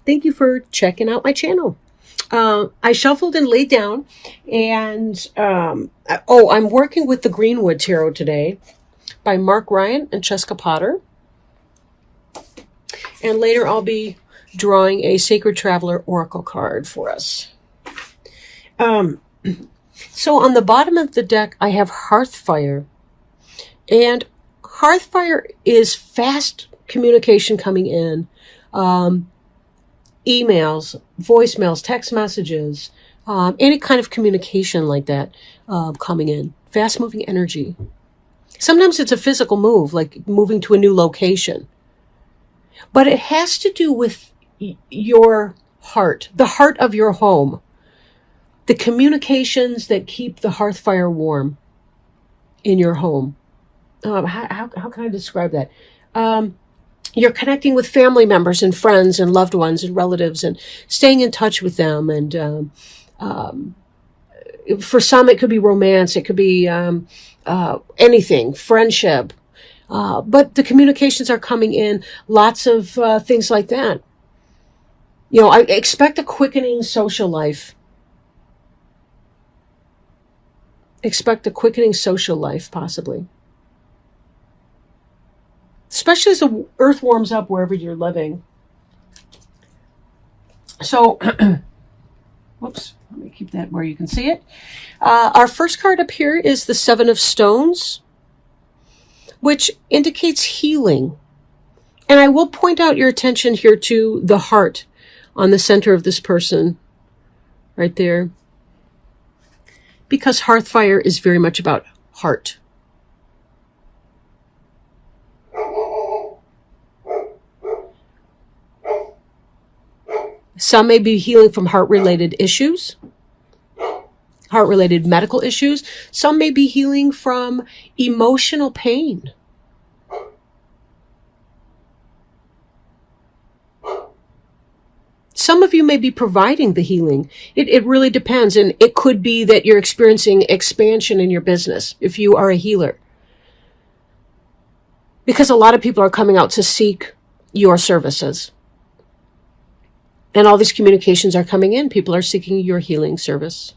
Thank you for checking out my channel. I shuffled and laid down, and I'm working with the Greenwood Tarot today by Mark Ryan and Cheska Potter. And later I'll be drawing a Sacred Traveler Oracle card for us. So on the bottom of the deck, I have Hearthfire. And Hearthfire is fast communication coming in. Emails, voicemails, text messages, any kind of communication like that coming in. Fast-moving energy. Sometimes it's a physical move, like moving to a new location. But it has to do with your heart, the heart of your home. The communications that keep the hearth fire warm in your home. How can I describe that? You're connecting with family members and friends and loved ones and relatives and staying in touch with them. And for some, it could be romance. It could be anything, friendship. But the communications are coming in, lots of things like that. You know, I expect a quickening social life. Expect a quickening social life, possibly. Especially as the earth warms up wherever you're living. So, whoops, let me keep that where you can see it. Our first card up here is the Seven of Stones, which indicates healing. And I will point out your attention here to the heart on the center of this person, right there. Because Hearthfire is very much about heart. Some may be healing from heart-related issues, heart-related medical issues. Some may be healing from emotional pain. Some of you may be providing the healing. It really depends. And it could be that you're experiencing expansion in your business if you are a healer. Because a lot of people are coming out to seek your services. And all these communications are coming in. People are seeking your healing service.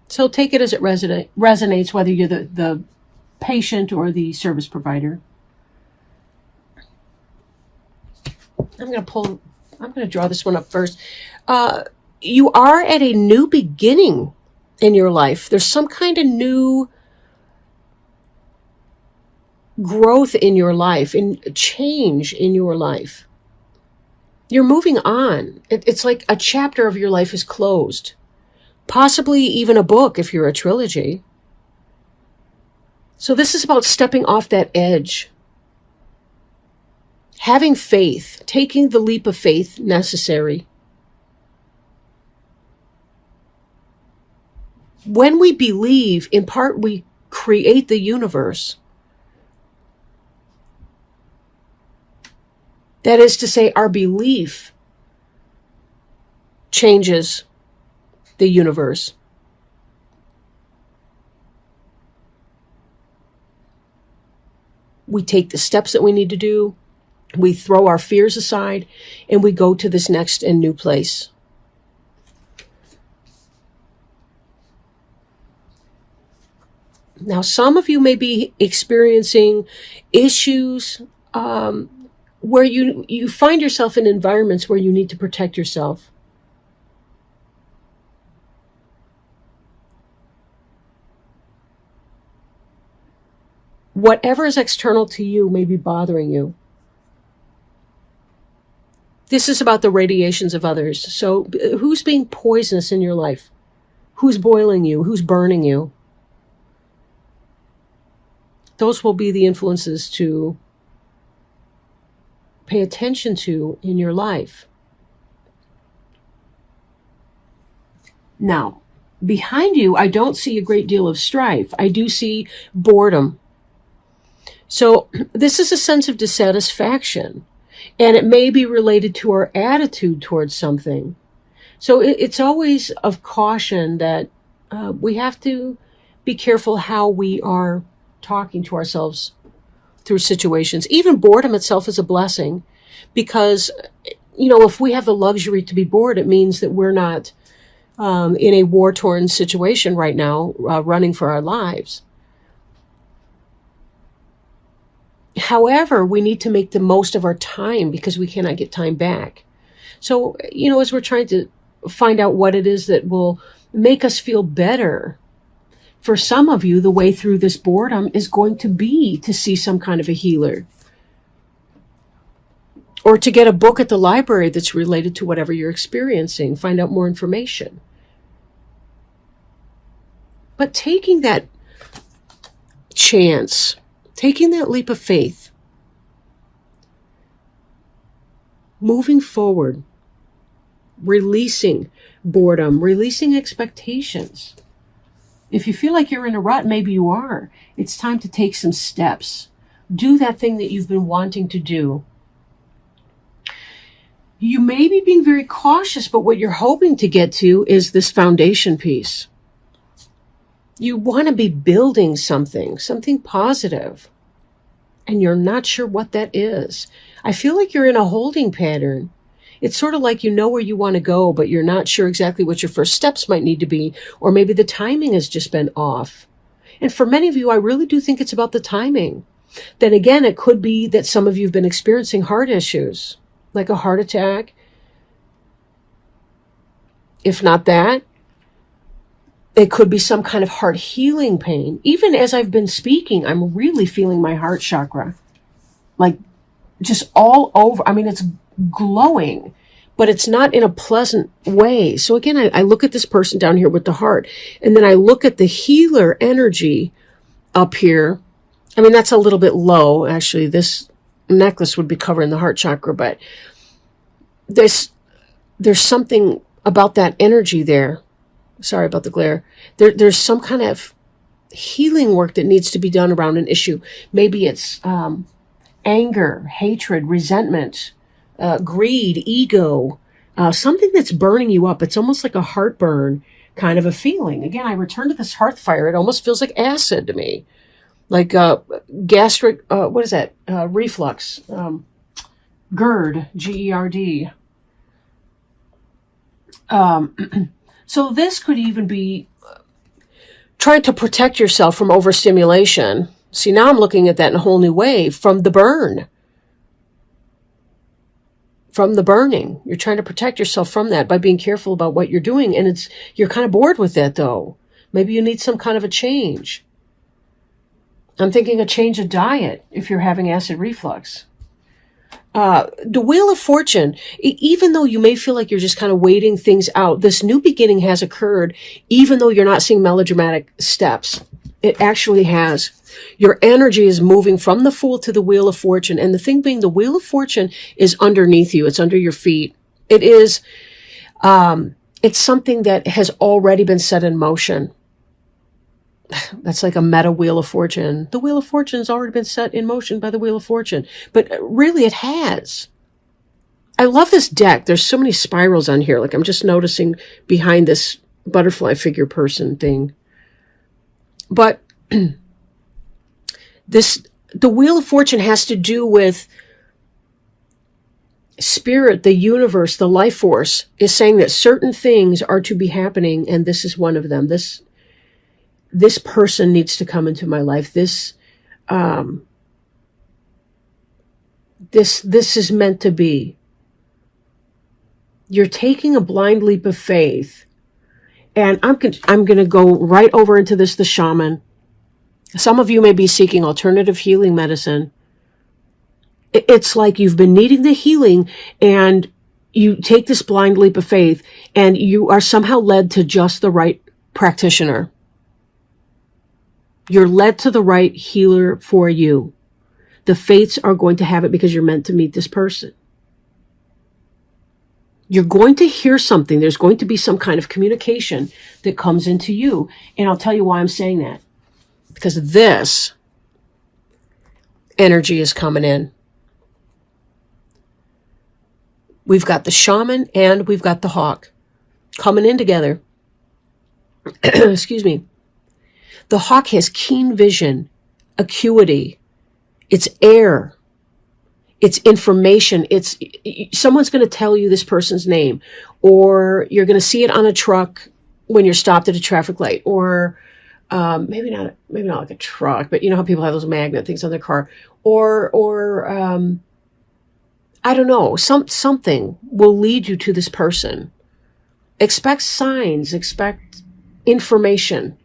So take it as it resonates, whether you're the patient or the service provider. I'm going to draw this one up first. You are at a new beginning in your life. There's some kind of new growth in your life, in change in your life. You're moving on. It's like a chapter of your life is closed. Possibly even a book if you're a trilogy. So this is about stepping off that edge. Having faith, taking the leap of faith necessary. When we believe, in part, we create the universe. That is to say, our belief changes the universe. We take the steps that we need to do. We throw our fears aside, and we go to this next and new place. Now, some of you may be experiencing issues where you find yourself in environments where you need to protect yourself. Whatever is external to you may be bothering you. This is about the radiations of others. So who's being poisonous in your life? Who's boiling you? Who's burning you? Those will be the influences to pay attention to in your life. Now, behind you, I don't see a great deal of strife. I do see boredom. So this is a sense of dissatisfaction, and it may be related to our attitude towards something. So it's always of caution that we have to be careful how we are talking to ourselves through situations. Even boredom itself is a blessing. because, if we have the luxury to be bored, it means that we're not in a war-torn situation right now, running for our lives. However, we need to make the most of our time because we cannot get time back. So, as we're trying to find out what it is that will make us feel better, for some of you, the way through this boredom is going to be to see some kind of a healer, or to get a book at the library that's related to whatever you're experiencing, find out more information. But taking that chance, taking that leap of faith, moving forward, releasing boredom, releasing expectations. If you feel like you're in a rut, maybe you are. It's time to take some steps. Do that thing that you've been wanting to do. You may be being very cautious, but what you're hoping to get to is this foundation piece. You want to be building something positive, and you're not sure what that is. I feel like you're in a holding pattern. It's sort of like you know where you want to go, but you're not sure exactly what your first steps might need to be, or maybe the timing has just been off. And for many of you, I really do think it's about the timing. Then again, it could be that some of you have been experiencing heart issues, like a heart attack. If not that, it could be some kind of heart healing pain. Even as I've been speaking, I'm really feeling my heart chakra, like just all over. I mean, it's glowing, but it's not in a pleasant way. So again, I look at this person down here with the heart, and then I look at the healer energy up here. I mean, that's a little bit low. Actually, this necklace would be covering the heart chakra, but there's something about that energy there. Sorry about the glare. There's some kind of healing work that needs to be done around an issue. Maybe it's anger, hatred, resentment, greed, ego, something that's burning you up. It's almost like a heartburn kind of a feeling. Again, I return to this hearth fire. It almost feels like acid to me, like gastric, what is that? Reflux, GERD, GERD. So this could even be trying to protect yourself from overstimulation. See, now I'm looking at that in a whole new way, from the burn. From the burning. You're trying to protect yourself from that by being careful about what you're doing. And you're kind of bored with that, though. Maybe you need some kind of a change. I'm thinking a change of diet if you're having acid reflux. The Wheel of Fortune, even though you may feel like you're just kind of waiting things out, this new beginning has occurred, even though you're not seeing melodramatic steps. It actually has. Your energy is moving from the Fool to the Wheel of Fortune. And the thing being, the Wheel of Fortune is underneath you. It's under your feet. It is, it's something that has already been set in motion. That's like a meta Wheel of Fortune. The Wheel of Fortune has already been set in motion by the Wheel of Fortune. But really, it has. I love this deck. There's so many spirals on here. Like, I'm just noticing behind this butterfly figure person thing. But the Wheel of Fortune has to do with spirit, the universe, the life force is saying that certain things are to be happening, and this is one of them. This person needs to come into my life. This is meant to be. You're taking a blind leap of faith. And I'm going to go right over into the shaman. Some of you may be seeking alternative healing medicine. It's like you've been needing the healing, and you take this blind leap of faith, and you are somehow led to just the right practitioner. You're led to the right healer for you. The fates are going to have it because you're meant to meet this person. You're going to hear something. There's going to be some kind of communication that comes into you. And I'll tell you why I'm saying that. Because this energy is coming in. We've got the shaman and we've got the hawk coming in together. Excuse me. The hawk has keen vision, acuity. It's air. It's information. It's someone's going to tell you this person's name, or you're going to see it on a truck when you're stopped at a traffic light, or maybe not like a truck, but you know how people have those magnet things on their car, or I don't know, something will lead you to this person. Expect signs, expect information.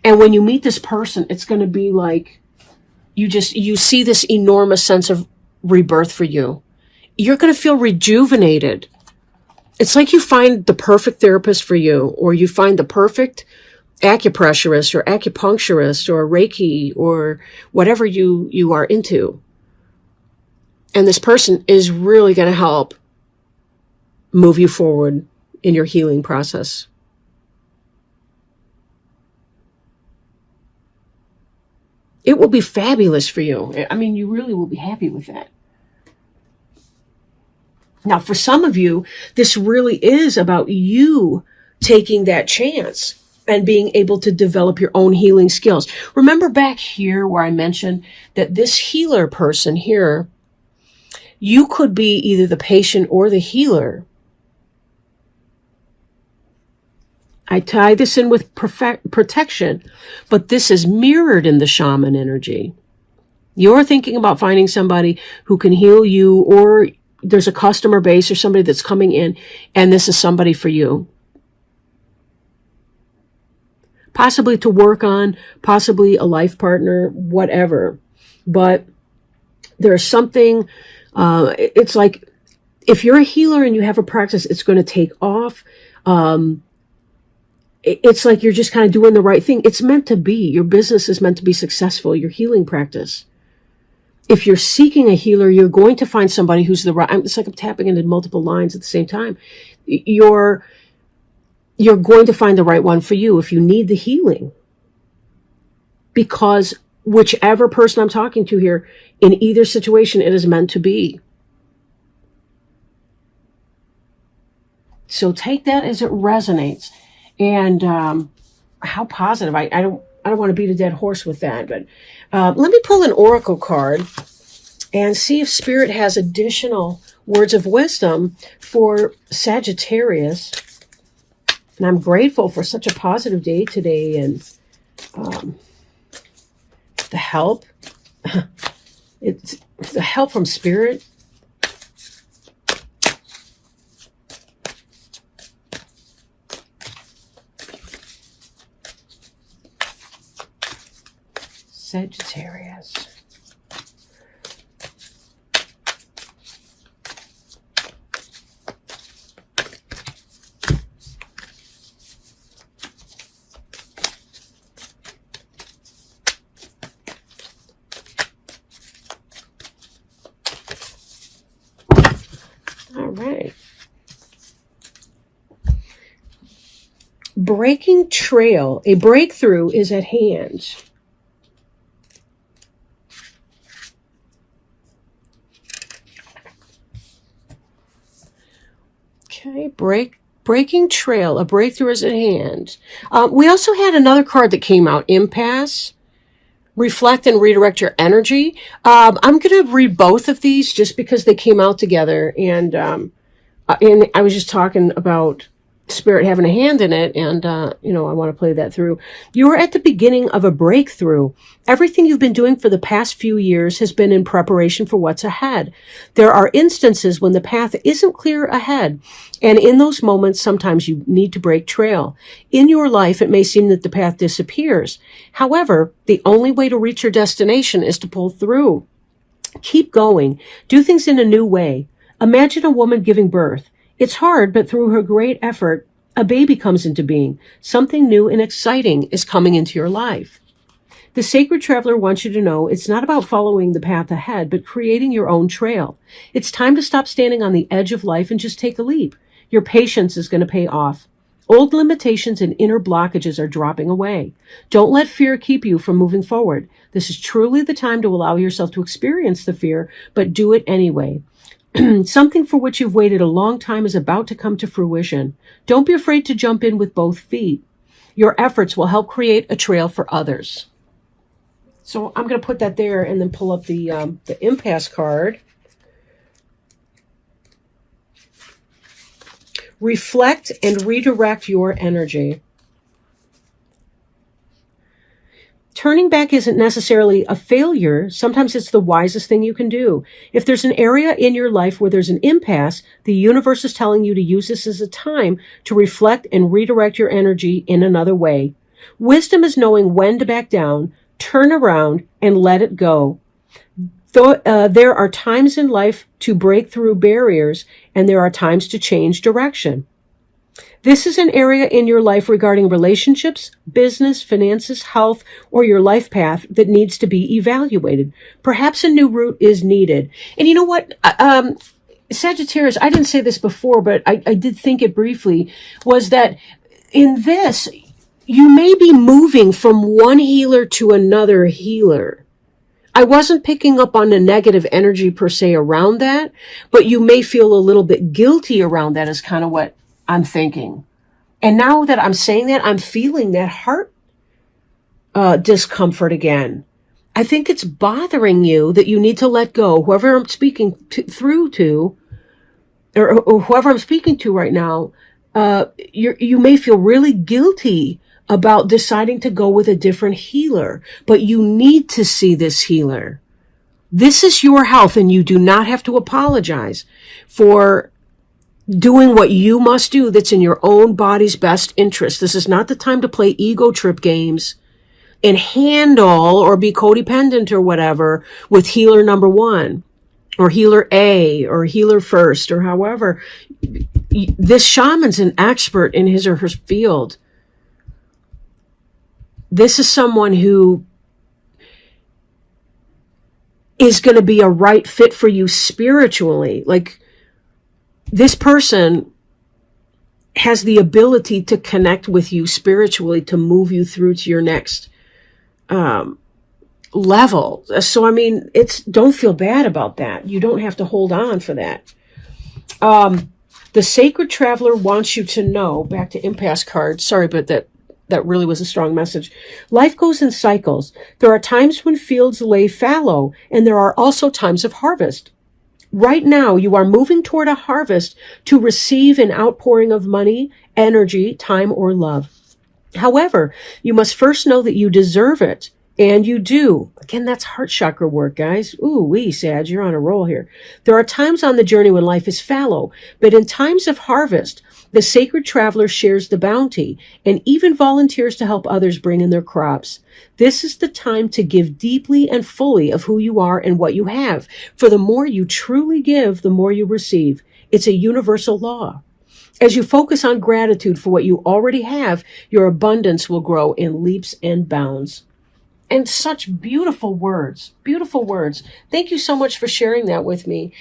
And when you meet this person, it's going to be like you see this enormous sense of rebirth for you. You're going to feel rejuvenated. It's like you find the perfect therapist for you, or you find the perfect acupressurist or acupuncturist or Reiki or whatever you are into. And this person is really going to help move you forward in your healing process. It will be fabulous for you. I mean, you really will be happy with that. Now, for some of you, this really is about you taking that chance and being able to develop your own healing skills. Remember back here where I mentioned that this healer person here, you could be either the patient or the healer. I tie this in with protection, but this is mirrored in the shaman energy. You're thinking about finding somebody who can heal you, or there's a customer base or somebody that's coming in, and this is somebody for you. Possibly to work on, possibly a life partner, whatever. But there's something, it's like if you're a healer and you have a practice, it's going to take off. It's like you're just kind of doing the right thing. It's meant to be. Your business is meant to be successful, your healing practice. If you're seeking a healer, you're going to find somebody who's the right. It's like I'm tapping into multiple lines at the same time. You're going to find the right one for you if you need the healing. Because whichever person I'm talking to here, in either situation, it is meant to be. So take that as it resonates. And how positive. I don't want to beat a dead horse with that, but let me pull an oracle card and see if Spirit has additional words of wisdom for Sagittarius. And I'm grateful for such a positive day today, and the help. It's the help from Spirit. Sagittarius. All right. Breaking trail. A breakthrough is at hand. Okay, breaking trail, a breakthrough is at hand. We also had another card that came out, impasse, reflect and redirect your energy. I'm going to read both of these just because they came out together, and I was just talking about Spirit having a hand in it, and I want to play that through. You are at the beginning of a breakthrough. Everything you've been doing for the past few years has been in preparation for what's ahead. There are instances when the path isn't clear ahead, and in those moments, sometimes you need to break trail. In your life, it may seem that the path disappears. However, the only way to reach your destination is to pull through. Keep going. Do things in a new way. Imagine a woman giving birth. It's hard, but through her great effort, a baby comes into being. Something new and exciting is coming into your life. The Sacred Traveler wants you to know it's not about following the path ahead, but creating your own trail. It's time to stop standing on the edge of life and just take a leap. Your patience is going to pay off. Old limitations and inner blockages are dropping away. Don't let fear keep you from moving forward. This is truly the time to allow yourself to experience the fear, but do it anyway. Something for which you've waited a long time is about to come to fruition. Don't be afraid to jump in with both feet. Your efforts will help create a trail for others. So I'm going to put that there and then pull up the impasse card. reflect and redirect your energy. Turning back isn't necessarily a failure. Sometimes it's the wisest thing you can do. If there's an area in your life where there's an impasse, the universe is telling you to use this as a time to reflect and redirect your energy in another way. Wisdom is knowing when to back down, turn around, and let it go. There are times in life to break through barriers, and there are times to change direction. This is an area in your life regarding relationships, business, finances, health, or your life path that needs to be evaluated. Perhaps a new route is needed. And you know what? Sagittarius, I didn't say this before, but I did think it briefly, was that in this, you may be moving from one healer to another healer. I wasn't picking up on the negative energy per se around that, but you may feel a little bit guilty around that is kind of what I'm thinking. And now that I'm saying that, I'm feeling that heart discomfort again. I think it's bothering you that you need to let go. Whoever I'm speaking to, or whoever I'm speaking to right now, you may feel really guilty about deciding to go with a different healer, but you need to see this healer. This is your health, and you do not have to apologize for doing what you must do that's in your own body's best interest. This is not the time to play ego trip games and handle or be codependent or whatever with healer number one or healer A or healer first or however. This shaman's an expert in his or her field. This is someone who is going to be a right fit for you spiritually. Like, this person has the ability to connect with you spiritually, to move you through to your next level. So, I mean, don't feel bad about that. You don't have to hold on for that. The Sacred Traveler wants you to know, back to impasse card. Sorry, but that really was a strong message. Life goes in cycles. There are times when fields lay fallow, and there are also times of harvest. Right now, you are moving toward a harvest to receive an outpouring of money, energy, time, or love. However, you must first know that you deserve it, and you do. Again, that's heart chakra work, guys. Ooh, wee, Sag, you're on a roll here. There are times on the journey when life is fallow, but in times of harvest, the Sacred Traveler shares the bounty and even volunteers to help others bring in their crops. This is the time to give deeply and fully of who you are and what you have. For the more you truly give, the more you receive. It's a universal law. As you focus on gratitude for what you already have, your abundance will grow in leaps and bounds. And such beautiful words, beautiful words. Thank you so much for sharing that with me.